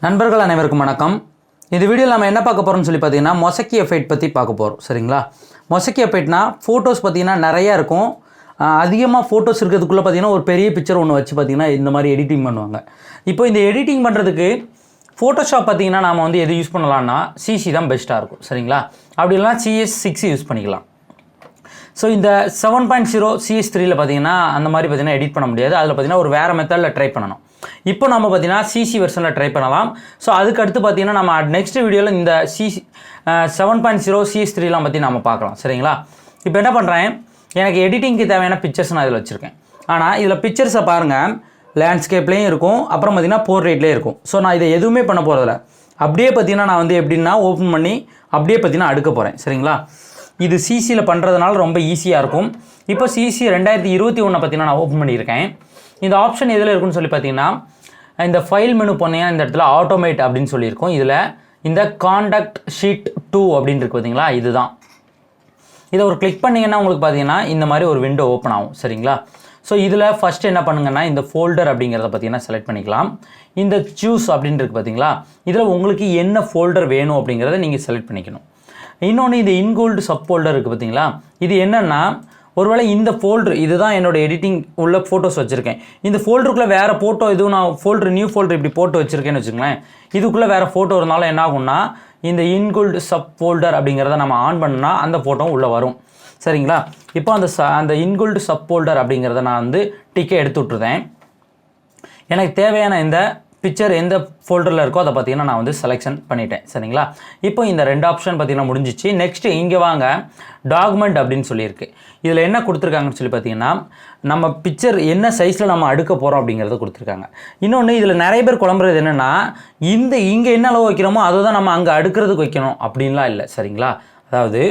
நண்பர்கள் அனைவருக்கும் வணக்கம். இந்த வீடியோவில் நம்ம என்ன பார்க்க போகிறோம்னு சொல்லி பார்த்தீங்கன்னா மொசைக் எஃபெக்ட் பற்றி பார்க்க போகிறோம். சரிங்களா? மொசைக் எஃபெக்ட்னா ஃபோட்டோஸ் பார்த்தீங்கன்னா நிறையா இருக்கும். அதிகமாக ஃபோட்டோஸ் இருக்கிறதுக்குள்ளே பார்த்தீங்கன்னா ஒரு பெரிய பிக்சர் ஒன்று வச்சு பார்த்தீங்கன்னா இந்த மாதிரி எடிட்டிங் பண்ணுவாங்க. இப்போ இந்த எடிட்டிங் பண்ணுறதுக்கு ஃபோட்டோஷாப் பார்த்தீங்கன்னா நாம் வந்து எது யூஸ் பண்ணலான்னா சிசி தான் பெஸ்ட்டாக இருக்கும். சரிங்களா? அப்படி இல்லைனா CS6 யூஸ் பண்ணிக்கலாம். ஸோ இந்த 7.0 CS3ல் பார்த்தீங்கன்னா அந்த மாதிரி பார்த்தீங்கன்னா எடிட் பண்ண முடியாது. அதில் பார்த்தீங்கன்னா ஒரு வேறு மெத்தடில் ட்ரை பண்ணணும். இப்போ நம்ம பார்த்தீங்கன்னா சிசி வெர்ஷனில் ட்ரை பண்ணலாம். ஸோ அதுக்கடுத்து பார்த்தீங்கன்னா நம்ம நெக்ஸ்ட் வீடியோவில் இந்த 7.0 CS3லாம் பற்றி நம்ம பார்க்கலாம். சரிங்களா? இப்போ என்ன பண்ணுறேன், எனக்கு எடிட்டிங்க்கு தேவையான பிக்சர்ஸ் நான் இதில் வச்சுருக்கேன். ஆனால் இதில் பிக்சர்ஸை பாருங்கள், லேண்ட்ஸ்கேப்லேயும் இருக்கும், அப்புறம் பார்த்தீங்கன்னா போர்ட்ரேட்லேயும் இருக்கும். ஸோ நான் இதை எதுவுமே பண்ண போகிறதில்ல. அப்படியே பார்த்தீங்கன்னா நான் வந்து எப்படின்னா ஓப்பன் பண்ணி அப்படியே பார்த்தீங்கன்னா அடுக்க போகிறேன். சரிங்களா? இது சிசியில் பண்ணுறதுனால ரொம்ப ஈஸியாக இருக்கும். இப்போ CC 2021 பார்த்தீங்கன்னா நான் ஓப்பன் பண்ணியிருக்கேன். இந்த ஆப்ஷன் எதில் இருக்குன்னு சொல்லி பார்த்தீங்கன்னா இந்த ஃபைல் மெனு போனீங்கன்னா இந்த இடத்துல ஆட்டோமேட் அப்படின்னு சொல்லியிருக்கோம். இதில் இந்த காண்டாக்ட் ஷீட் 2 அப்படின்னு இருக்குது பார்த்தீங்களா, இதுதான். இதை ஒரு கிளிக் பண்ணிங்கன்னா உங்களுக்கு பார்த்தீங்கன்னா இந்த மாதிரி ஒரு விண்டோ ஓப்பன் ஆகும். சரிங்களா? ஸோ இதில் ஃபஸ்ட்டு என்ன பண்ணுங்கன்னா இந்த ஃபோல்டர் அப்படிங்கிறத பார்த்தீங்கன்னா செலக்ட் பண்ணிக்கலாம். இந்த சூஸ் அப்படின்னு இருக்குது பார்த்தீங்களா, இதில் உங்களுக்கு என்ன ஃபோல்டர் வேணும் அப்படிங்கிறத நீங்கள் செலக்ட் பண்ணிக்கணும். இன்னொன்று இந்த இன்கோல்டு சப் ஃபோல்டர் இருக்குது பார்த்தீங்களா, இது என்னென்னா ஒருவேளை இந்த ஃபோல்டர் இதுதான் என்னோடய எடிட்டிங் உள்ள ஃபோட்டோஸ் வச்சுருக்கேன். இந்த ஃபோல்டருக்குள்ளே வேறு ஃபோட்டோ எதுவும் நான் நியூ ஃபோல்டர் இப்படி போட்டு வச்சுருக்கேன்னு வச்சுக்கோங்களேன். இதுக்குள்ளே வேறு ஃபோட்டோ இருந்தாலும் என்ன ஆகும்னா இந்த இன்கோல்டு சப் ஃபோல்டர் அப்படிங்கிறத நம்ம ஆன் பண்ணோன்னா அந்த ஃபோட்டோவும் உள்ளே வரும். சரிங்களா? இப்போ அந்த இன்கோல்டு சப் ஃபோல்டர் அப்படிங்கிறத நான் வந்து டிக்கை எடுத்து விட்டுருந்தேன். எனக்கு தேவையான இந்த பிக்சர் எந்த ஃபோல்டரில் இருக்கோ அதை பார்த்தீங்கன்னா நான் வந்து செலெக்ஷன் பண்ணிட்டேன். சரிங்களா? இப்போ இந்த 2 ஆப்ஷன் பார்த்தீங்கன்னா முடிஞ்சிச்சு. நெக்ஸ்ட்டு இங்கே வாங்க, டாக்குமெண்ட் அப்படின்னு சொல்லியிருக்கு. இதில் என்ன கொடுத்துருக்காங்கன்னு சொல்லி பார்த்தீங்கன்னா நம்ம பிக்சர் என்ன சைஸில் நம்ம அடுக்க போகிறோம் அப்படிங்கிறத கொடுத்துருக்காங்க. இன்னொன்று இதில் நிறைய பேர் குழம்புறது என்னென்னா இங்கே என்ன அளவு வைக்கிறோமோ அதை தான் நம்ம அங்கே அடுக்கிறதுக்கு வைக்கணும் அப்படின்லாம் இல்லை. சரிங்களா? அதாவது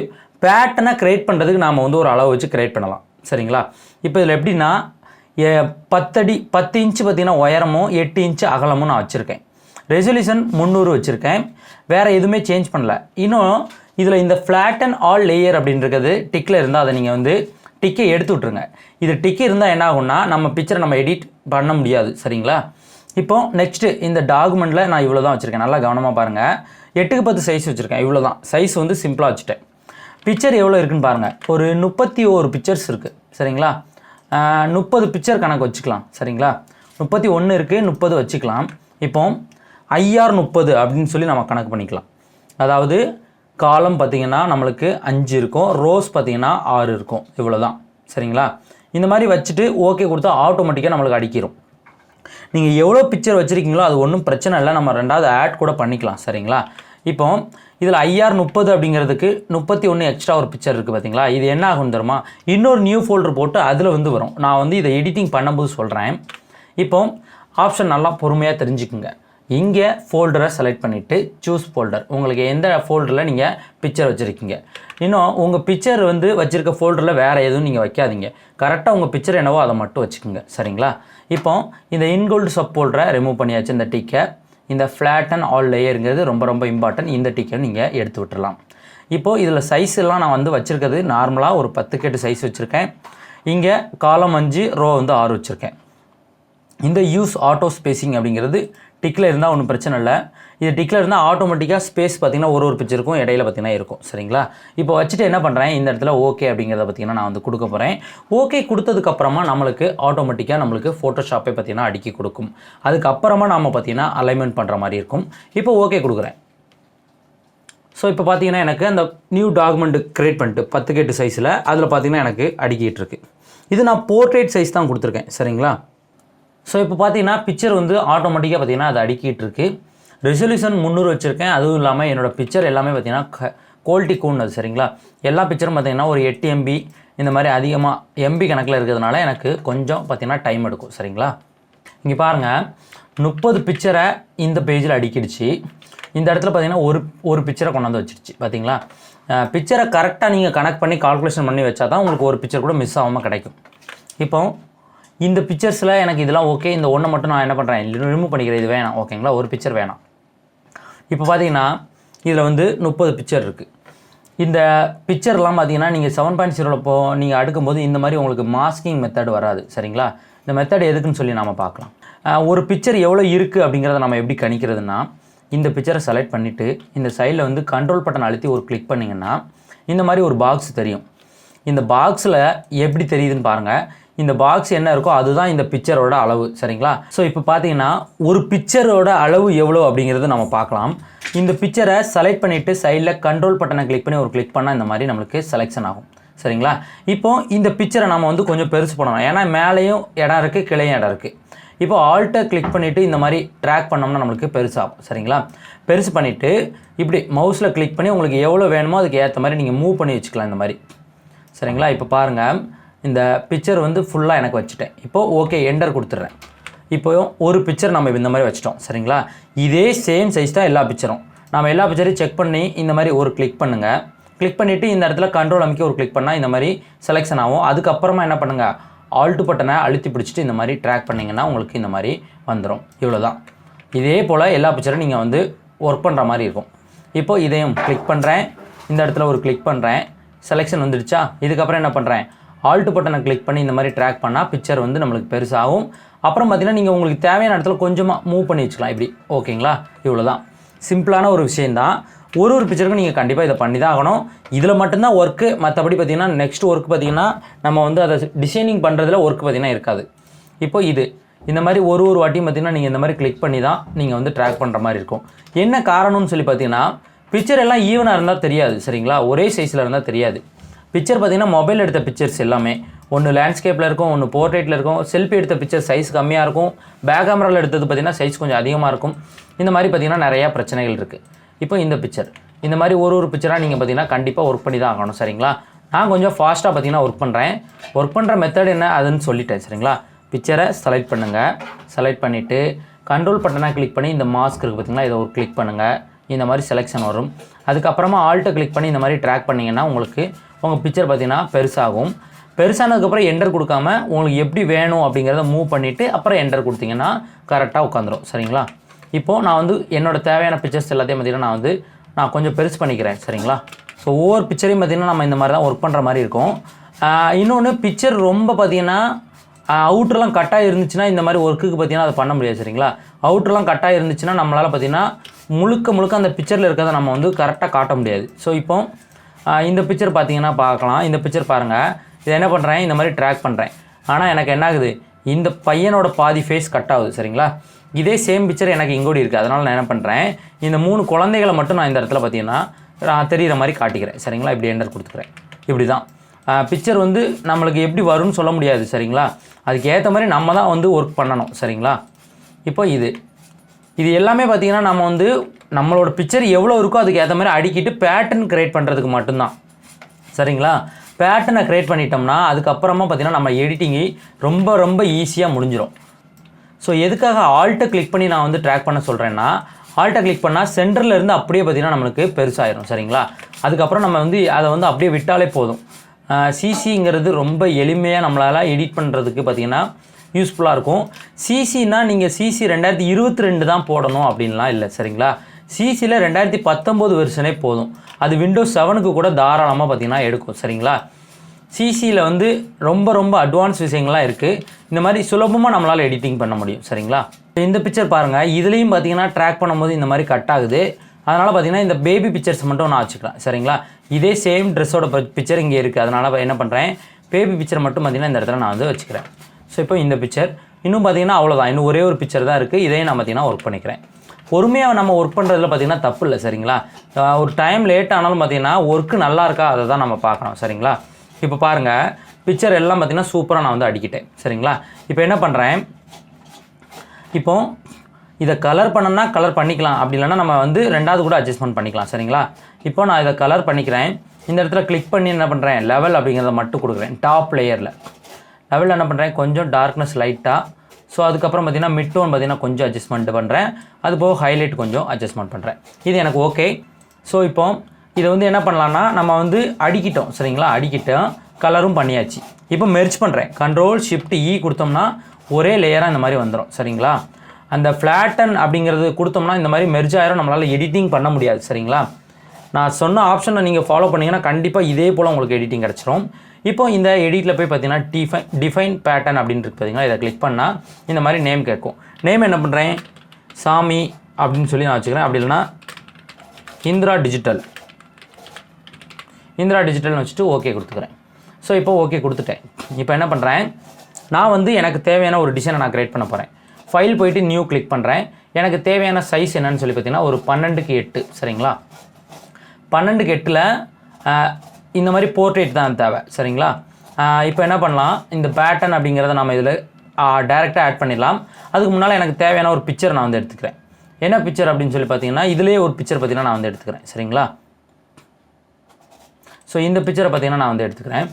பேட்டர்னை க்ரியேட் பண்ணுறதுக்கு நாம் வந்து ஒரு அளவு வச்சு க்ரியேட் பண்ணலாம். சரிங்களா? இப்போ இதில் எப்படின்னா 10 இன்ச்சு பார்த்தீங்கன்னா உயரமும் 8 இன்ச்சு அகலமும் நான் வச்சுருக்கேன். ரெசல்யூஷன் 300 வச்சுருக்கேன். வேறு எதுவுமே சேஞ்ச் பண்ணல. இன்னும் இதில் இந்த ஃப்ளாட்டன் ஆல் லேயர் அப்படின்றது டிக்கில் இருந்தால் அதை நீங்கள் வந்து டிக்கை எடுத்து விட்ருங்க. இது டிக்கு இருந்தால் என்ன ஆகும்னா நம்ம பிக்சரை நம்ம எடிட் பண்ண முடியாது. சரிங்களா? இப்போது நெக்ஸ்ட்டு இந்த டாக்குமெண்ட்டில் நான் இவ்வளோ தான் வச்சுருக்கேன். நல்லா கவனமாக பாருங்கள். 8க்கு 10 சைஸ் வச்சுருக்கேன். இவ்வளோ தான் சைஸ் வந்து சிம்பிளாக வச்சுட்டேன். பிக்சர் எவ்வளோ இருக்குதுன்னு பாருங்கள். ஒரு 31 பிக்சர்ஸ் இருக்குது. சரிங்களா? 30 பிக்சர் கணக்கு வச்சுக்கலாம். சரிங்களா? 31 இருக்குது, 30 வச்சுக்கலாம். இப்போ IR 30 அப்படின்னு சொல்லி நம்ம கணக்கு பண்ணிக்கலாம். அதாவது காலம் பார்த்திங்கன்னா நம்மளுக்கு 5 இருக்கும், ரோஸ் பார்த்திங்கன்னா 6 இருக்கும். இவ்வளோ தான். சரிங்களா? இந்த மாதிரி வச்சுட்டு ஓகே கொடுத்தா ஆட்டோமேட்டிக்காக நம்மளுக்கு அடிக்கிறோம். நீங்கள் எவ்வளோ பிக்சர் வச்சுருக்கீங்களோ அது ஒன்றும் பிரச்சனை இல்லை, நம்ம 2வது ஆட் கூட பண்ணிக்கலாம். சரிங்களா? இப்போ இதில் IR 30 அப்படிங்கிறதுக்கு 31 எக்ஸ்ட்ரா ஒரு பிக்சர் இருக்குது பார்த்தீங்களா, இது என்ன ஆகும் தெரியுமா, இன்னொரு நியூ ஃபோல்டர் போட்டு அதில் வந்து வரும். நான் வந்து இதை எடிட்டிங் பண்ணும்போது சொல்கிறேன். இப்போ ஆப்ஷன் நல்லா பொறுமையாக தெரிஞ்சுக்குங்க. இங்கே ஃபோல்டரை செலக்ட் பண்ணிவிட்டு சூஸ் ஃபோல்டர், உங்களுக்கு எந்த ஃபோல்டரில் நீங்கள் பிக்சர் வச்சுருக்கீங்க. இன்னும் உங்கள் பிக்சர் வந்து வச்சுருக்க ஃபோல்டரில் வேறு எதுவும் நீங்கள் வைக்காதீங்க. கரெக்டாக உங்கள் பிக்சர் என்னவோ அதை மட்டும் வச்சுக்கோங்க. சரிங்களா? இப்போ இந்த இன்கோல்டு சப் ஃபோல்டரை ரிமூவ் பண்ணியாச்சு. இந்த டிக்கை இந்த ஃப்ளாட்டன் ஆல் லேயருங்கிறது ரொம்ப ரொம்ப இம்பார்ட்டன்ட். இந்த டிக்கை நீங்கள் எடுத்து விட்டுடலாம். இப்போது இதில் சைஸ் எல்லாம் நான் வந்து வச்சுருக்கிறது நார்மலாக ஒரு 10க்கு 8 சைஸ் வச்சுருக்கேன். இங்கே காலம் 5, ரோ வந்து 6 வச்சுருக்கேன். இந்த யூஸ் ஆட்டோ ஸ்பேசிங் அப்படிங்கிறது டிக்கில் இருந்தால் ஒன்றும் பிரச்சனை இல்லை. இது டிக்கில் இருந்தால் ஆட்டோமேட்டிக்காக ஸ்பேஸ் பார்த்திங்கன்னா ஒரு பிக்சருக்கும் இடையில பார்த்திங்கன்னா இருக்கும். சரிங்களா? இப்போ வச்சுட்டு என்ன பண்ணுறேன், இந்த இடத்துல ஓகே அப்படிங்கிறத பார்த்திங்கன்னா நான் வந்து கொடுக்க போகிறேன். ஓகே கொடுத்ததுக்கப்புறமா நம்மளுக்கு ஆட்டோமேட்டிக்காக நம்மளுக்கு ஃபோட்டோஷாப்பை பார்த்திங்கன்னா அடுக்கி கொடுக்கும். அதுக்கப்புறமா நாம் பார்த்திங்கன்னா அலைன்மெண்ட் பண்ணுற மாதிரி இருக்கும். இப்போ ஓகே கொடுக்குறேன். ஸோ இப்போ பார்த்திங்கன்னா எனக்கு அந்த நியூ டாக்குமெண்ட் க்ரியேட் பண்ணிட்டு 10க்கு 8 சைஸில் அதில் பார்த்திங்கன்னா எனக்கு அடுக்கிட்டு இருக்கு. இது நான் போர்ட்ரேட் சைஸ் தான் கொடுத்துருக்கேன். சரிங்களா? ஸோ இப்போ பார்த்தீங்கன்னா பிக்சர் வந்து ஆட்டோமேட்டிக்காக பார்த்திங்கன்னா அது அடுக்கிட்டு இருக்குது. ரெசல்யூஷன் 300 வச்சுருக்கேன். அதுவும் இல்லாமல் என்னோடய பிக்சர் எல்லாமே பார்த்திங்கன்னா குவாலிட்டி கூடது. சரிங்களா? எல்லா பிக்சரும் பார்த்திங்கன்னா ஒரு 8 MB இந்த மாதிரி அதிகமாக MB கணக்கில் இருக்கிறதுனால எனக்கு கொஞ்சம் பார்த்திங்கன்னா டைம் எடுக்கும். சரிங்களா? இங்கே பாருங்கள், 30 பிக்சரை இந்த பேஜில் அடுக்கிடுச்சு. இந்த இடத்துல பார்த்திங்கன்னா ஒரு பிக்சரை கொண்டாந்து வச்சிடுச்சு. பார்த்திங்களா? பிக்சரை கரெக்டாக நீங்கள் கனெக்ட் பண்ணி கால்குலேஷன் பண்ணி வச்சா தான் உங்களுக்கு ஒரு பிக்சர் கூட மிஸ் ஆகாமல் கிடைக்கும். இப்போ இந்த பிக்சர்ஸில் எனக்கு இதெல்லாம் ஓகே, இந்த ஒன்றை மட்டும் நான் என்ன பண்ணுறேன், ரிமூவ் பண்ணிக்கிறேன். இது வேணாம். ஓகேங்களா? ஒரு பிக்சர் வேணாம். இப்போ பார்த்தீங்கன்னா இதில் வந்து 30 பிக்சர் இருக்குது. இந்த பிக்சர்லாம் பார்த்தீங்கன்னா நீங்கள் 7.0 நீங்கள் அடுக்கும்போது இந்த மாதிரி உங்களுக்கு மாஸ்கிங் மெத்தட் வராது. சரிங்களா? இந்த மெத்தட் எதுக்குன்னு சொல்லி நாம் பார்க்கலாம். ஒரு பிக்சர் எவ்வளோ இருக்குது அப்படிங்கிறத நம்ம எப்படி கணிக்கிறதுனா, இந்த பிக்சரை செலக்ட் பண்ணிவிட்டு இந்த சைடில் வந்து கண்ட்ரோல் பட்டன் அழுத்தி ஒரு கிளிக் பண்ணிங்கன்னா இந்த மாதிரி ஒரு பாக்ஸ் தெரியும். இந்த பாக்ஸில் எப்படி தெரியுதுன்னு பாருங்கள். இந்த பாக்ஸ் என்ன இருக்கோ அதுதான் இந்த பிக்சரோட அளவு. சரிங்களா? ஸோ இப்போ பார்த்தீங்கன்னா ஒரு பிக்சரோட அளவு எவ்வளோ அப்படிங்கிறது நம்ம பார்க்கலாம். இந்த பிக்சரை செலக்ட் பண்ணிவிட்டு சைடில் கண்ட்ரோல் பட்டனை கிளிக் பண்ணி ஒரு கிளிக் பண்ணால் இந்த மாதிரி நம்மளுக்கு செலெக்ஷன் ஆகும். சரிங்களா? இப்போ இந்த பிக்சரை நம்ம வந்து கொஞ்சம் பெருசு பண்ணணும். ஏன்னா மேலேயும் இடம் இருக்குது, கீழேயும் இடம் இருக்குது. இப்போ ஆல்ட்டை கிளிக் பண்ணிவிட்டு இந்த மாதிரி ட்ராக் பண்ணோம்னா நம்மளுக்கு பெருசாகும். சரிங்களா? பெருசு பண்ணிவிட்டு இப்படி மவுஸில் கிளிக் பண்ணி உங்களுக்கு எவ்வளோ வேணுமோ அதுக்கு ஏற்ற மாதிரி நீங்கள் மூவ் பண்ணி வச்சுக்கலாம் இந்த மாதிரி. சரிங்களா? இப்போ பாருங்கள், இந்த பிக்சர் வந்து ஃபுல்லாக எனக்கு வச்சுட்டேன். இப்போது ஓகே என்டர் கொடுத்துட்றேன். இப்போ ஒரு பிக்சர் நம்ம இந்த மாதிரி வச்சிட்டோம். சரிங்களா? இதே சேம் சைஸ் தான் எல்லா பிக்சரும். நம்ம எல்லா பிக்சரையும் செக் பண்ணி இந்த மாதிரி ஒரு கிளிக் பண்ணுங்கள். கிளிக் பண்ணிவிட்டு இந்த இடத்துல கண்ட்ரோல் அமைக்க ஒரு கிளிக் பண்ணால் இந்த மாதிரி செலெக்ஷன் ஆகும். அதுக்கப்புறமா என்ன பண்ணுங்கள், ஆல்ட் பட்டனை அழுத்தி பிடிச்சிட்டு இந்த மாதிரி ட்ராக் பண்ணிங்கன்னா உங்களுக்கு இந்த மாதிரி வந்துடும். இவ்வளோ தான். இதே போல் எல்லா பிக்சரும் நீங்கள் வந்து ஒர்க் பண்ணுற மாதிரி இருக்கும். இப்போ இதையும் கிளிக் பண்ணுறேன், இந்த இடத்துல ஒரு கிளிக் பண்ணுறேன், செலெக்ஷன் வந்துடுச்சா? இதுக்கப்புறம் என்ன பண்ணுறேன், ஆல்ட் பட்டனை கிளிக் பண்ணி இந்த மாதிரி ட்ராக் பண்ணால் பிக்சர் வந்து நம்மளுக்கு பெருசாகும். அப்புறம் பார்த்திங்கன்னா நீங்கள் உங்களுக்கு தேவையான இடத்துல கொஞ்சமாக மூவ் பண்ணி வச்சுக்கலாம் இப்படி. ஓகேங்களா? இவ்வளோ தான். சிம்பிளான ஒரு விஷயந்தான். ஒரு பிக்சருக்கும் நீங்கள் கண்டிப்பாக இதை பண்ணி தான் ஆகணும். இதில் மட்டும்தான் ஒர்க்கு. மற்றபடி பார்த்திங்கன்னா நெக்ஸ்ட் ஒர்க் பார்த்திங்கன்னா நம்ம வந்து அதை டிசைனிங் பண்ணுறதுல ஒர்க் பார்த்திங்கன்னா இருக்காது. இப்போ இது இந்த மாதிரி ஒரு வாட்டியும் பார்த்திங்கன்னா நீங்கள் இந்த மாதிரி கிளிக் பண்ணி தான் நீங்கள் வந்து ட்ராக் பண்ணுற மாதிரி இருக்கும். என்ன காரணம்னு சொல்லி பார்த்தீங்கன்னா பிக்சர் எல்லாம் ஈவனாக இருந்தால் தெரியாது. சரிங்களா? ஒரே சைஸில் இருந்தால் தெரியாது. பிக்சர் பார்த்திங்கன்னா மொபைல் எடுத்த பிக்சர்ஸ் எல்லாமே ஒன்று லேண்ட்ஸ்கேப்பில் இருக்கும், ஒன்று போர்ட்ரேட்டில் இருக்கும். செல்ஃபி எடுத்த பிக்சர் சைஸ் கம்மியாக இருக்கும். பேக் கேமராவில் எடுத்தது பார்த்திங்கன்னா சைஸ் கொஞ்சம் அதிகமாக இருக்கும். இந்த மாதிரி பார்த்திங்கன்னா நிறையா பிரச்சனைகள் இருக்குது. இப்போ இந்த பிக்சர் இந்த மாதிரி ஒரு பிக்சராக நீங்கள் பார்த்திங்கன்னா கண்டிப்பாக ஒர்க் பண்ணி தான் ஆகணும். சரிங்களா? நான் கொஞ்சம் ஃபாஸ்ட்டாக பார்த்திங்கன்னா ஒர்க் பண்ணுறேன். ஒர்க் பண்ணுற மெத்தட் என்ன அதுன்னு சொல்லிட்டேன். சரிங்களா? பிக்சரை செலக்ட் பண்ணுங்கள். செலக்ட் பண்ணிவிட்டு கண்ட்ரோல் பட்டனை கிளிக் பண்ணி இந்த மாஸ்க் இருக்குது பார்த்திங்களா, இதை ஒரு கிளிக் பண்ணுங்கள். இந்த மாதிரி செலெக்ஷன் வரும். அதுக்கப்புறமா ஆல்ட்டை கிளிக் பண்ணி இந்த மாதிரி ட்ராக் பண்ணிங்கன்னா உங்களுக்கு உங்கள் பிக்சர் பார்த்திங்கன்னா பெருசாகும். பெருசானதுக்கப்புறம் என்டர் கொடுக்காம உங்களுக்கு எப்படி வேணும் அப்படிங்கிறத மூவ் பண்ணிவிட்டு அப்புறம் என்டர் கொடுத்தீங்கன்னா கரெக்டாக உட்காந்துரும். சரிங்களா? இப்போது நான் வந்து என்னோடய தேவையான பிக்சர்ஸ் எல்லாத்தையும் பார்த்திங்கன்னா நான் கொஞ்சம் பெருசு பண்ணிக்கிறேன். சரிங்களா? ஸோ ஒவ்வொரு பிக்சரையும் பார்த்திங்கன்னா நம்ம இந்த மாதிரி தான் ஒர்க் பண்ணுற மாதிரி இருக்கும். இன்னொன்று பிக்சர் ரொம்ப பார்த்திங்கன்னா அவுட்ரெலாம் கட்டாக இருந்துச்சுன்னா இந்த மாதிரி ஒர்க்குக்கு பார்த்திங்கன்னா அதை பண்ண முடியாது. சரிங்களா? அவுட்ரெலாம் கட்டாக இருந்துச்சுன்னா நம்மளால் பார்த்திங்கன்னா முழுக்க அந்த பிக்சரில் இருக்கிறத நம்ம வந்து கரெக்டாக காட்ட முடியாது. ஸோ இப்போ இந்த பிக்சர் பார்த்திங்கன்னா பார்க்கலாம். இந்த பிக்சர் பாருங்கள். இதை என்ன பண்ணுறேன், இந்த மாதிரி ட்ராக் பண்ணுறேன். ஆனால் எனக்கு என்ன ஆகுது, இந்த பையனோட பாதி ஃபேஸ் கட் ஆகுது. சரிங்களா? இதே சேம் பிக்சர் எனக்கு இங்கோடி இருக்குது. அதனால் நான் என்ன பண்ணுறேன், இந்த 3 குழந்தைகளை மட்டும் நான் இந்த இடத்துல பார்த்திங்கன்னா தெரிகிற மாதிரி காட்டிக்கிறேன். சரிங்களா? இப்படி என்டர் கொடுத்துக்கிறேன். இப்படி தான் பிக்சர் வந்து நம்மளுக்கு எப்படி வரும்னு சொல்ல முடியாது. சரிங்களா? அதுக்கு ஏற்ற மாதிரி நம்ம தான் வந்து ஒர்க் பண்ணணும். சரிங்களா? இப்போ இது எல்லாமே பார்த்திங்கன்னா நம்ம வந்து நம்மளோட பிக்சர் எவ்வளோ இருக்கோ அதுக்கு ஏற்ற மாதிரி அடிக்கிட்டு பேட்டர்ன் க்ரியேட் பண்ணுறதுக்கு மட்டும்தான். சரிங்களா? பேட்டர்னை க்ரியேட் பண்ணிட்டோம்னா அதுக்கப்புறமா பார்த்திங்கன்னா நம்ம எடிட்டிங்கு ரொம்ப ஈஸியாக முடிஞ்சிடும். ஸோ எதுக்காக ஆல்ட்டை கிளிக் பண்ணி நான் வந்து ட்ராக் பண்ண சொல்கிறேன்னா, ஆல்ட்டை கிளிக் பண்ணால் சென்டரில் இருந்து அப்படியே பார்த்திங்கன்னா நம்மளுக்கு பெருசாயிரும். சரிங்களா? அதுக்கப்புறம் நம்ம வந்து அதை வந்து அப்படியே விட்டாலே போதும். சிசிங்கிறது ரொம்ப எளிமையாக நம்மளால் எடிட் பண்ணுறதுக்கு பார்த்திங்கன்னா யூஸ்ஃபுல்லாக இருக்கும். சிசினா நீங்கள் சிசி 2022 தான் போடணும் அப்படின்லாம் இல்லை. சரிங்களா? சிசியில் 2019 வெர்ஷனே போதும். அது விண்டோஸ் 7க்கு கூட தாராளமாக பார்த்திங்கன்னா எடுக்கும். சரிங்களா? சிசியில் வந்து ரொம்ப அட்வான்ஸ் விஷயங்கள்லாம் இருக்குது. இந்த மாதிரி சுலபமாக நம்மளால் எடிட்டிங் பண்ண முடியும். சரிங்களா? இந்த பிக்சர் பாருங்கள். இதுலேயும் பார்த்திங்கன்னா ட்ராக் பண்ணும்போது இந்த மாதிரி கட் ஆகுது. அதனால் பார்த்திங்கன்னா இந்த பேபி பிக்சர்ஸ் மட்டும் நான் வச்சுக்கிறேன். சரிங்களா? இதே சேம் ட்ரெஸ்ஸோட பிக்சர் இங்கே இருக்குது. அதனால் என்ன பண்ணுறேன், பேபி பிக்சர் மட்டும் பார்த்திங்கன்னா இந்த இடத்துல நான் வந்து வச்சுக்கிறேன். ஸோ இப்போ இந்த பிக்சர் இன்னும் பார்த்திங்கன்னா அவ்வளோதான். இன்னும் ஒரே ஒரு பிக்சர் தான் இருக்குது. இதையும் நான் பார்த்திங்கன்னா ஒர்க் பண்ணிக்கிறேன். பொறுமையாக நம்ம ஒர்க் பண்ணுறதுல பார்த்திங்கன்னா தப்பு இல்லை. சரிங்களா? ஒரு டைம் லேட் ஆனாலும் பார்த்திங்கன்னா ஒர்க்கு நல்லா இருக்கா அதை தான் நம்ம பார்க்கணும். சரிங்களா? இப்போ பாருங்கள், பிக்சர் எல்லாம் பார்த்திங்கன்னா சூப்பராக நான் வந்து அடிக்கிட்டேன். சரிங்களா? இப்போ என்ன பண்ணுறேன், இப்போது இதை கலர் பண்ணணும்னா கலர் பண்ணிக்கலாம். அப்படி இல்லைன்னா நம்ம வந்து ரெண்டாவது கூட அட்ஜஸ்ட்மெண்ட் பண்ணிக்கலாம். சரிங்களா? இப்போ நான் இதை கலர் பண்ணிக்கிறேன். இந்த இடத்துல கிளிக் பண்ணி என்ன பண்ணுறேன், லெவல் அப்படிங்கிறத மட்டும் கொடுக்குறேன். டாப் லேயரில் லெவலில் என்ன பண்ணுறேன், கொஞ்சம் டார்க்னஸ் லைட்டாக. ஸோ அதுக்கப்புறம் பார்த்திங்கன்னா மிட் டோன் பார்த்திங்கன்னா கொஞ்சம் அட்ஜஸ்ட்மெண்ட் பண்ணுறேன். அது போக ஹைலைட் கொஞ்சம் அட்ஜஸ்ட்மெண்ட் பண்ணுறேன். இது எனக்கு ஓகே. ஸோ இப்போ இதை வந்து என்ன பண்ணலான்னா நம்ம வந்து அடிக்கிட்டோம். சரிங்களா? அடிக்கிட்டோம், கலரும் பண்ணியாச்சு. இப்போ மெர்ஜ் பண்ணுறேன். Ctrl+Shift+E கொடுத்தோம்னா ஒரே லேயராக இந்த மாதிரி வந்துடும். சரிங்களா? அந்த ஃப்ளாட்டன் அப்படிங்கிறது கொடுத்தோம்னா இந்த மாதிரி மெர்ஜ் ஆயிரும். நம்மளால் எடிட்டிங் பண்ண முடியாது. சரிங்களா? நான் சொன்ன ஆப்ஷனை நீங்கள் ஃபாலோ பண்ணிங்கன்னா கண்டிப்பாக இதே போல் உங்களுக்கு எடிட்டிங் கிடச்சிரும். இப்போ இந்த எடிட்டில் போய் பார்த்தீங்கன்னா டிஃபைன் பேட்டர்ன் அப்படின்னு இருக்கு பார்த்தீங்கன்னா, இதை கிளிக் பண்ணால் இந்த மாதிரி நேம் கேட்கும். நேம் என்ன பண்ணுறேன், சாமி அப்படின்னு சொல்லி நான் வச்சுக்கிறேன். அப்படி இல்லைனா இந்திரா டிஜிட்டல்னு வச்சுட்டு ஓகே கொடுத்துக்கிறேன். ஸோ இப்போ ஓகே கொடுத்துட்டேன். இப்போ என்ன பண்ணுறேன், நான் வந்து எனக்கு தேவையான ஒரு டிசைனை நான் க்ரியேட் பண்ண போகிறேன். ஃபைல் போயிட்டு நியூ கிளிக் பண்ணுறேன். எனக்கு தேவையான சைஸ் என்னன்னு சொல்லி பார்த்தீங்கன்னா ஒரு 12:8 சரிங்களா. 12:8 இந்த மாதிரி போர்ட்ரேட் தான் தேவை சரிங்களா. இப்போ என்ன பண்ணலாம், இந்த பேட்டர்ன் அப்படிங்கிறத நம்ம இதில் டைரெக்டாக ஆட் பண்ணிடலாம். அதுக்கு முன்னால் எனக்கு தேவையான ஒரு பிக்சர் நான் வந்து எடுத்துக்கிறேன். என்ன பிக்சர் அப்படின்னு சொல்லி பார்த்தீங்கன்னா இதிலே ஒரு பிக்சர் பார்த்தீங்கன்னா நான் வந்து எடுத்துக்கிறேன் சரிங்களா. ஸோ இந்த பிக்சரை பார்த்தீங்கன்னா நான் வந்து எடுத்துக்கிறேன்.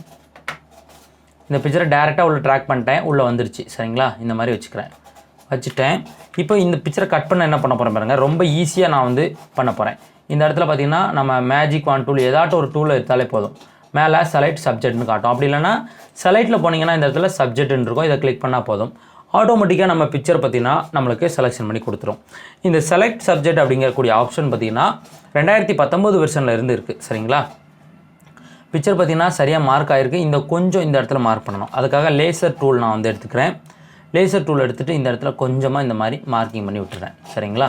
இந்த பிக்சரை டேரெக்டாக உள்ள ட்ராக் பண்ணிட்டேன், உள்ளே வந்துருச்சு சரிங்களா. இந்த மாதிரி வச்சுட்டேன். இப்போ இந்த பிக்சரை கட் பண்ண என்ன பண்ண போகிறேன் பாருங்கள், ரொம்ப ஈஸியாக நான் வந்து பண்ண போகிறேன். இந்த இடத்துல பார்த்தீங்கன்னா நம்ம மேஜிக் வான் டூல் ஏதாட்டும் ஒரு டூலை எடுத்தாலே போதும், மேலே செலக்ட் சப்ஜெக்ட்னு காட்டும். அப்படி இல்லைனா செலக்டில் போனீங்கன்னா இந்த இடத்துல சப்ஜெக்ட்னு இருக்கும், இதை கிளிக் பண்ணால் போதும், ஆட்டோமேட்டிக்காக நம்ம பிக்சர் பார்த்திங்கன்னா நம்மளுக்கு செலெக்ஷன் பண்ணி கொடுத்துரும். இந்த செலக்ட் சப்ஜெக்ட் அப்படிங்கக்கூடிய ஆப்ஷன் பார்த்திங்கன்னா 2019 வெர்ஷனில் இருந்து இருக்குது சரிங்களா. பிக்சர் பார்த்திங்கன்னா சரியாக மார்க் ஆகிருக்கு. இந்த கொஞ்சம் இந்த இடத்துல மார்க் பண்ணணும், அதுக்காக லேசர் டூல் நான் வந்து எடுத்துக்கிறேன். லேசர் டூல் எடுத்துகிட்டு இந்த இடத்துல கொஞ்சமாக இந்த மாதிரி மார்க்கிங் பண்ணி விட்டுறேன் சரிங்களா.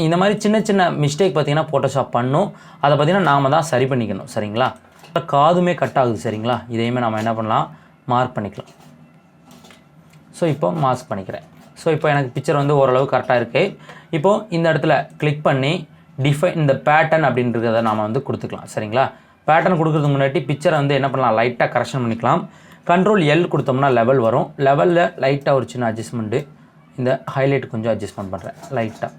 இந்த மாதிரி சின்ன மிஸ்டேக் பார்த்திங்கன்னா ஃபோட்டோஷாப் பண்ணும், அதை பார்த்திங்கன்னா நாம் தான் சரி பண்ணிக்கணும் சரிங்களா. காதுமே கட் ஆகுது சரிங்களா, இதையுமே நம்ம என்ன பண்ணலாம், மார்க் பண்ணிக்கலாம். ஸோ இப்போ மாஸ்க் பண்ணிக்கிறேன். ஸோ இப்போ எனக்கு பிக்சர் வந்து ஓரளவு கரெக்டாக இருக்குது. இப்போது இந்த இடத்துல கிளிக் பண்ணி இந்த பேட்டர்ன் அப்படின்றத நாம் வந்து கொடுத்துக்கலாம் சரிங்களா. பேட்டர்ன் கொடுக்குறதுக்கு முன்னாடி பிக்சரை வந்து என்ன பண்ணலாம், லைட்டாக கரெக்ஷன் பண்ணிக்கலாம். கண்ட்ரோல் எல் கொடுத்தோம்னா லெவல் வரும். லெவலில் லைட்டாக ஒரு சின்ன அட்ஜஸ்ட்மெண்ட்டு, இந்த ஹைலைட் கொஞ்சம் அட்ஜஸ்ட்மெண்ட் பண்ணுறேன் லைட்டாக.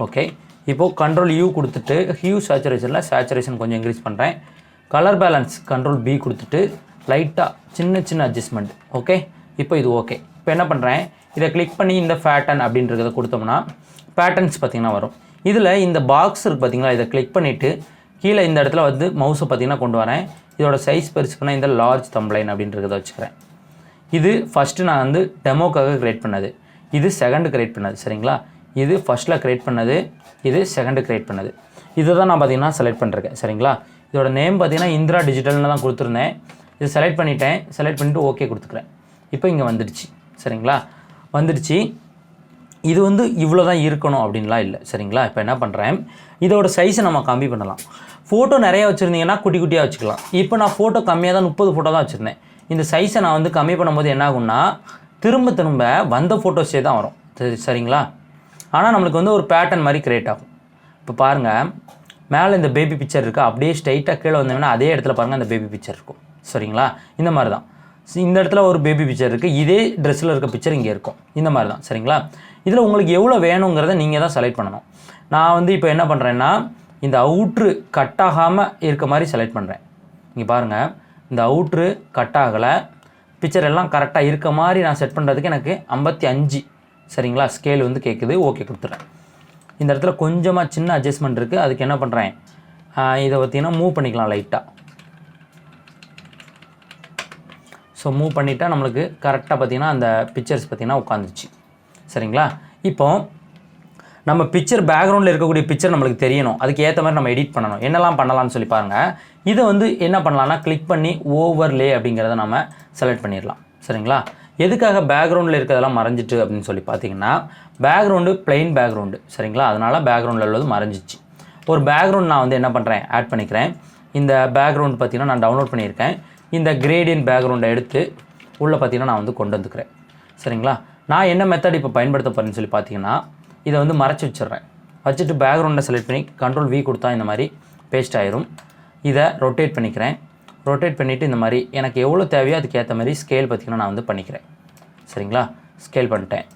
ஓகே, இப்போது கண்ட்ரோல் யூ கொடுத்துட்டு ஹியூ சேச்சுரேஷன் கொஞ்சம் இன்க்ரீஸ் பண்ணுறேன். கலர் பேலன்ஸ் கண்ட்ரோல் பி கொடுத்துட்டு லைட்டாக சின்ன அட்ஜஸ்ட்மெண்ட். ஓகே, இப்போ இது ஓகே. இப்போ என்ன பண்ணுறேன், இதை கிளிக் பண்ணி இந்த பேட்டர்ன் அப்படின்றத கொடுத்தோம்னா பேட்டர்ன்ஸ் பார்த்திங்கன்னா வரும். இதில் இந்த பாக்ஸ் இருக்குது பார்த்திங்களா, இதை கிளிக் பண்ணிவிட்டு கீழே இந்த இடத்துல வந்து மவுஸை பார்த்திங்கன்னா கொண்டு வரேன். இதோட சைஸ் பெருசு பண்ணால் இந்த லார்ஜ் தம்ப்லைன் அப்படின்றத வச்சுக்கிறேன். இது ஃபஸ்ட்டு நான் வந்து டெமோக்காக க்ரியேட் பண்ணது, இது செகண்டு க்ரியேட் பண்ணது சரிங்களா. இது ஃபஸ்ட்டில் க்ரியேட் பண்ணது, இது செகண்டு க்ரியேட் பண்ணது. இதை தான் நான் பார்த்திங்கன்னா செலக்ட் பண்ணிருக்கேன் சரிங்களா. இதோட நேம் பார்த்திங்கன்னா இந்திரா டிஜிட்டல்னு தான் கொடுத்துருந்தேன். இது செலக்ட் பண்ணிவிட்டு ஓகே கொடுத்துக்கிறேன். இப்போ இங்கே வந்துடுச்சு சரிங்களா. வந்துடுச்சு. இது வந்து இவ்வளோ தான் இருக்கணும் அப்படின்லாம் இல்லை சரிங்களா. இப்போ என்ன பண்ணுறேன், இதோட சைஸை நம்ம கம்மி பண்ணலாம். ஃபோட்டோ நிறையா வச்சுருந்தீங்கன்னா குட்டி குட்டியாக வச்சுக்கலாம். இப்போ நான் ஃபோட்டோ கம்மியாக தான் 30 ஃபோட்டோ தான் வச்சுருந்தேன். இந்த சைஸை நான் வந்து கம்மி பண்ணும்போது என்ன ஆகும்னா திரும்ப வந்த ஃபோட்டோஸே தான் வரும் சரிங்களா. ஆனால் நம்மளுக்கு வந்து ஒரு பேட்டர்ன் மாதிரி க்ரியேட் ஆகும். இப்போ பாருங்கள், மேலே இந்த பேபி பிக்சர் இருக்குது, அப்படியே ஸ்ட்ரைட்டாக கீழே வந்தோம்னா அதே இடத்துல பாருங்கள் அந்த பேபி பிக்சர் இருக்கும் சரிங்களா. இந்த மாதிரி தான் இந்த இடத்துல ஒரு பேபி பிக்சர் இருக்குது, இதே ட்ரெஸ்ஸில் இருக்க பிக்சர் இங்கே இருக்கும். இந்த மாதிரி தான் சரிங்களா. இதில் உங்களுக்கு எவ்வளோ வேணுங்கிறத நீங்கள் தான் செலக்ட் பண்ணணும். நான் வந்து இப்போ என்ன பண்ணுறேன்னா இந்த அவுட்ரு கட் ஆகாமல் இருக்க மாதிரி செலக்ட் பண்ணுறேன். இங்கே பாருங்கள், இந்த அவுட்ரு கட் ஆகலை, பிக்சர் எல்லாம் கரெக்டாக இருக்க மாதிரி நான் செட் பண்ணுறதுக்கு எனக்கு 55 சரிங்களா ஸ்கேல் வந்து கேட்குது. ஓகே கொடுத்துட்றேன். இந்த இடத்துல கொஞ்சமாக சின்ன அட்ஜஸ்ட்மெண்ட் இருக்குது, அதுக்கு என்ன பண்ணுறேன், இதை பார்த்திங்கன்னா மூவ் பண்ணிக்கலாம் லைட்டாக. ஸோ மூவ் பண்ணிவிட்டால் நம்மளுக்கு கரெக்டாக பார்த்திங்கன்னா அந்த பிக்சர்ஸ் பார்த்திங்கன்னா உட்காந்துருச்சு சரிங்களா. இப்போ நம்ம பிக்சர் பேக்ரவுண்டில் இருக்கக்கூடிய பிக்சர் நம்மளுக்கு தெரியணும், அதுக்கு ஏற்ற மாதிரி நம்ம எடிட் பண்ணணும். என்னெல்லாம் பண்ணலாம்னு சொல்லி பாருங்கள். இதை வந்து என்ன பண்ணலான்னா கிளிக் பண்ணி ஓவர்லே அப்படிங்கிறத நம்ம செலக்ட் பண்ணிடலாம் சரிங்களா. எதுக்காக பேக்ரவுண்டில் இருக்கிறதெல்லாம் மறைஞ்சிட்டு அப்படின்னு சொல்லி பார்த்தீங்கன்னா பேக்ரவுண்டு பிளெயின் பேக்ரவுண்டு சரிங்களா, அதனால் பேக்ரவுண்டில் உள்ளது மறைஞ்சிச்சு. ஒரு பேக்ரவுண்ட் நான் வந்து என்ன பண்ணுறேன், ஆட் பண்ணிக்கிறேன். இந்த பேக்ரவுண்ட் பார்த்திங்கன்னா நான் டவுன்லோட் பண்ணியிருக்கேன். இந்த கிரேடியன்ட் பேக்ரவுண்டை எடுத்து உள்ளே பார்த்திங்கன்னா நான் வந்து கொண்டு வந்துக்கிறேன் சரிங்களா. நான் என்ன மெத்தட் இப்போ பயன்படுத்த போகிறேன்னு சொல்லி பார்த்தீங்கன்னா இதை வந்து மறைச்சி வச்சிடுறேன். வச்சுட்டு பேக்ரவுண்டை செலக்ட் பண்ணி கண்ட்ரோல் வி கொடுத்தா இந்த மாதிரி பேஸ்ட் ஆயிரும். இதை ரொட்டேட் பண்ணிக்கிறேன். ரொட்டேட் பண்ணிவிட்டு இந்த மாதிரி எனக்கு எவ்வளோ தேவையோ அதுக்கு ஏற்ற மாதிரி ஸ்கேல் பார்த்திங்கன்னா நான் வந்து பண்ணிக்கிறேன் சரிங்களா. ஸ்கேல் பண்ணிட்டேன்.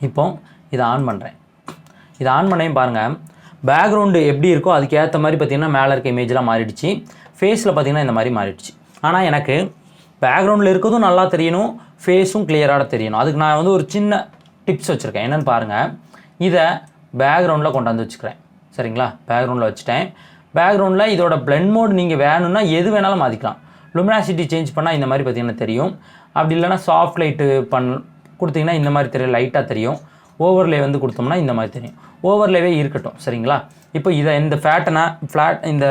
இப்போ இதை ஆன் பண்ணுறேன். இதை ஆன் பண்ணையும் பாருங்கள், பேக்ரவுண்டு எப்படி இருக்கோ அதுக்கு ஏற்ற மாதிரி பார்த்திங்கன்னா மேலே இருக்க இமேஜெலாம் மாறிடுச்சு. ஃபேஸில் பார்த்திங்கன்னா இந்த மாதிரி மாறிடுச்சு. ஆனால் எனக்கு பேக்ரவுண்டில் இருக்கிறதும் நல்லா தெரியணும், ஃபேஸும் கிளியராக தெரியணும். அதுக்கு நான் வந்து ஒரு சின்ன டிப்ஸ் வச்சுருக்கேன். என்னென்னு பாருங்கள், இதை பேக்ரவுண்டில் கொண்டாந்து வச்சுக்கிறேன் சரிங்களா. பேக்ரவுண்டில் வச்சுட்டேன். பேக்ரவுண்டில் இதோட பிளெண்ட் மோட் நீங்கள் வேணும்னா எது வேணாலும் மாற்றிக்கலாம். லுமினாசிட்டி சேஞ்ச் பண்ணால் இந்த மாதிரி பார்த்திங்கன்னா தெரியும். அப்படி இல்லைனா சாஃப்ட் லைட்டு கொடுத்திங்கன்னா இந்த மாதிரி தெரியும், லைட்டாக தெரியும். ஓவர்லே வந்து கொடுத்தோம்னா இந்த மாதிரி தெரியும். ஓவர்லேவே இருக்கட்டும் சரிங்களா. இப்போ இதை இந்த இந்த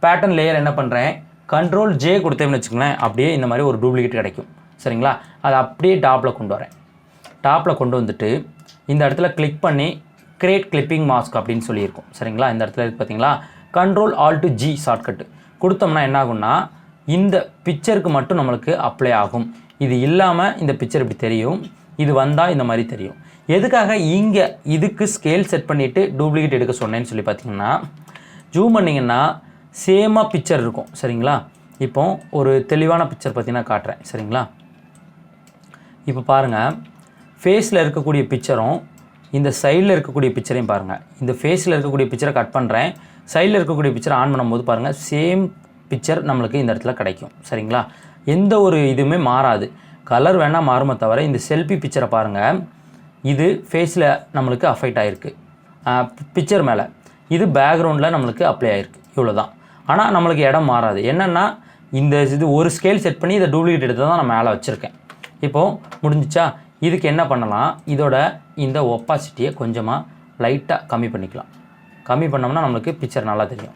பேட்டர்ன் லேயர் என்ன பண்ணுறேன், கண்ட்ரோல் ஜே கொடுத்தேன்னு வச்சுக்கோங்களேன், அப்படியே இந்த மாதிரி ஒரு டூப்ளிகேட் கிடைக்கும் சரிங்களா. அதை அப்படியே டாப்பில் கொண்டு வரேன். டாப்பில் கொண்டு வந்துட்டு இந்த இடத்துல கிளிக் பண்ணி கிரியேட் கிளிப்பிங் மாஸ்க் அப்படின்னு சொல்லியிருக்கோம் சரிங்களா. இந்த இடத்துல இருக்குது பார்த்தீங்களா, Ctrl+Alt+G ஷார்ட்கட்டு கொடுத்தோம்னா என்ன ஆகும்னா இந்த பிக்சருக்கு மட்டும் நம்மளுக்கு அப்ளை ஆகும். இது இல்லாமல் இந்த பிக்சர் இப்படி தெரியும், இது வந்தால் இந்த மாதிரி தெரியும். எதுக்காக இங்கே இதுக்கு ஸ்கேல் செட் பண்ணிவிட்டு டூப்ளிகேட் எடுக்க சொன்னேன்னு சொல்லி பார்த்தீங்கன்னா, ஜூம் பண்ணிங்கன்னா சேமாக பிக்சர் இருக்கும் சரிங்களா. இப்போ ஒரு தெளிவான பிக்சர் பார்த்தீங்கன்னா காட்டுறேன் சரிங்களா. இப்போ பாருங்கள், ஃபேஸில் இருக்கக்கூடிய பிக்சரும் இந்த சைடில் இருக்கக்கூடிய பிக்சரையும் பாருங்கள். இந்த ஃபேஸில் இருக்கக்கூடிய பிக்சரை கட் பண்ணுறேன், சைடில் இருக்கக்கூடிய பிக்சரை ஆன் பண்ணும்போது பாருங்கள் சேம் பிக்சர் நம்மளுக்கு இந்த இடத்துல கிடைக்கும் சரிங்களா. எந்த ஒரு இதுவுமே மாறாது, கலர் வேணால் மாறுமே தவிர. இந்த செல்ஃபி பிக்சரை பாருங்கள், இது ஃபேஸில் நம்மளுக்கு அஃபெக்ட் ஆகிருக்கு பிக்சர் மேலே, இது பேக்ரவுண்டில் நம்மளுக்கு அப்ளை ஆகிருக்கு, இவ்வளோ தான். ஆனால் நம்மளுக்கு இடம் மாறாது. என்னென்னா இந்த இது ஒரு ஸ்கேல் செட் பண்ணி இதை டூப்ளிகேட் எடுத்து தான் நான் மேலே வச்சுருக்கேன். இப்போது முடிஞ்சிச்சா. இதுக்கு என்ன பண்ணலாம், இதோட இந்த ஒப்பாசிட்டியை கொஞ்சமாக லைட்டாக கம்மி பண்ணிக்கலாம். கம்மி பண்ணோம்னா நம்மளுக்கு பிக்சர் நல்லா தெரியும்.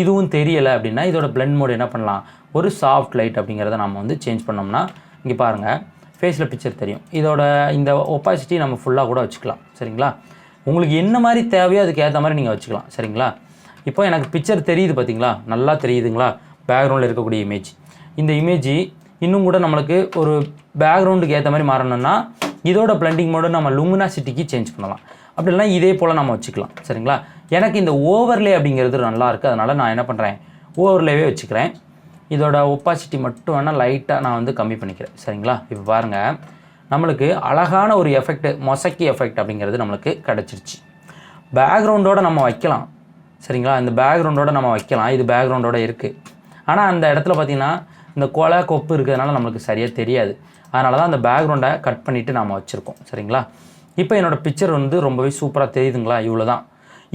இதுவும் தெரியலை அப்படின்னா இதோட பிளெண்ட் மோட் என்ன பண்ணலாம், ஒரு சாஃப்ட் லைட் அப்படிங்கிறத நம்ம வந்து சேஞ்ச் பண்ணோம்னா இங்கே பாருங்கள் ஃபேஸில் பிக்சர் தெரியும். இதோட இந்த ஒப்பாசிட்டி நம்ம ஃபுல்லாக கூட வச்சுக்கலாம் சரிங்களா. உங்களுக்கு என்ன மாதிரி தேவையோ அதுக்கு ஏற்ற மாதிரி நீங்கள் வச்சுக்கலாம் சரிங்களா. இப்போ எனக்கு பிக்சர் தெரியுது பார்த்தீங்களா, நல்லா தெரியுதுங்களா, பேக்ரவுண்டில் இருக்கக்கூடிய இமேஜ். இந்த இமேஜ் இன்னும் கூட நம்மளுக்கு ஒரு பேக்ரவுண்டுக்கு ஏற்ற மாதிரி மாறணும்னா இதோட பிளெண்டிங் மோடு நம்ம லுமினாசிட்டிக்கு சேஞ்ச் பண்ணலாம். அப்படி இல்லைனா இதே போல் நம்ம வச்சுக்கலாம் சரிங்களா. எனக்கு இந்த ஓவர்லே அப்படிங்கிறது நல்லா இருக்குது, அதனால் நான் என்ன பண்ணுறேன், ஓவர்லேவே வச்சுக்கிறேன். இதோட ஒப்பாசிட்டி மட்டும் வேணால் லைட்டாக நான் வந்து கம்மி பண்ணிக்கிறேன் சரிங்களா. இப்போ பாருங்கள், நம்மளுக்கு அழகான ஒரு எஃபெக்ட், மொசைக் எஃபெக்ட் அப்படிங்கிறது நம்மளுக்கு கிடச்சிருச்சு. பேக்ரவுண்டோடு நம்ம வைக்கலாம் சரிங்களா. இந்த பேக்ரவுண்டோடு நம்ம வைக்கலாம், இது பேக்ரவுண்டோடு இருக்குது. ஆனால் அந்த இடத்துல பார்த்திங்கன்னா இந்த கொலை கொப்பு இருக்கிறதுனால நம்மளுக்கு சரியாக தெரியாது. அதனால தான் அந்த பேக்ரவுண்டை கட் பண்ணிவிட்டு நாம் வச்சுருக்கோம் சரிங்களா. இப்போ என்னோடய பிக்சர் வந்து ரொம்பவே சூப்பராக தெரியுதுங்களா, இவ்வளோ தான்.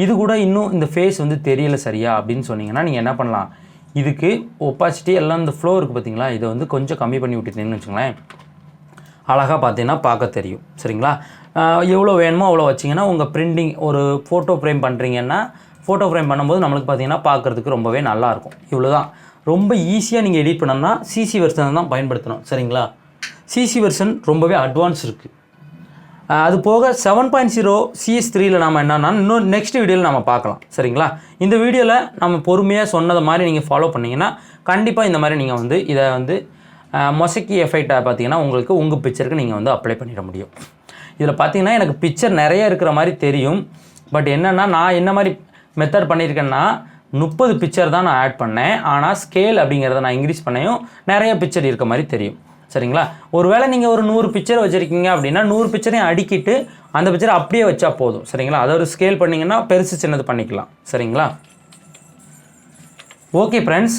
இது கூட இன்னும் இந்த ஃபேஸ் வந்து தெரியலை சரியா அப்படின்னு சொன்னீங்கன்னா நீங்கள் என்ன பண்ணலாம், இதுக்கு ஒப்பாசிட்டி எல்லாம் இந்த ஃப்ளோ இருக்குது பார்த்தீங்களா, இதை வந்து கொஞ்சம் கம்மி பண்ணி விட்டுட்டீங்கன்னு வச்சுங்களேன், அழகாக பார்த்தீங்கன்னா பார்க்க தெரியும் சரிங்களா. எவ்வளோ வேணுமோ அவ்வளோ வச்சிங்கன்னா உங்கள் பிரிண்டிங் ஒரு ஃபோட்டோ ஃப்ரேம் பண்ணுறீங்கன்னா ஃபோட்டோ ஃப்ரேம் பண்ணும்போது நம்மளுக்கு பார்த்தீங்கன்னா பார்க்குறதுக்கு ரொம்பவே நல்லாயிருக்கும். இவ்வளோ தான். ரொம்ப ஈஸியாக நீங்கள் எடிட் பண்ணணும்னா சிசி வெர்ஷன் தான் பயன்படுத்தணும் சரிங்களா. சிசி வெர்ஷன் ரொம்பவே அட்வான்ஸ் இருக்குது. அது போக 7.0 CS3ல் நம்ம என்னன்னா இன்னும் நெக்ஸ்ட் வீடியோவில் நம்ம பார்க்கலாம் சரிங்களா. இந்த வீடியோவில் நம்ம பொறுமையாக சொன்னதை மாதிரி நீங்கள் ஃபாலோ பண்ணிங்கன்னா கண்டிப்பாக இந்த மாதிரி நீங்கள் வந்து இதை வந்து மொசைக் எஃபெக்டாக பார்த்தீங்கன்னா உங்களுக்கு உங்கள் பிக்சருக்கு நீங்கள் வந்து அப்ளை பண்ணிட முடியும். இதில் பார்த்தீங்கன்னா எனக்கு பிக்சர் நிறைய இருக்கிற மாதிரி தெரியும். பட் என்னென்னா நான் என்ன மாதிரி மெத்தட் பண்ணியிருக்கேன்னா 30 பிக்சர் தான் நான் ஆட் பண்ணேன். ஆனால் ஸ்கேல் அப்படிங்கிறத நான் இன்க்ரீஸ் பண்ணையும் நிறைய பிக்சர் இருக்க மாதிரி தெரியும் சரிங்களா. ஒருவேளை நீங்கள் ஒரு 100 பிக்சர் வச்சுருக்கீங்க அப்படின்னா 100 பிக்சரையும் அடிக்கிட்டு அந்த பிக்சரை அப்படியே வச்சா போதும் சரிங்களா. அதை ஒரு ஸ்கேல் பண்ணிங்கன்னா பெருசு சின்னது பண்ணிக்கலாம் சரிங்களா. Okay friends,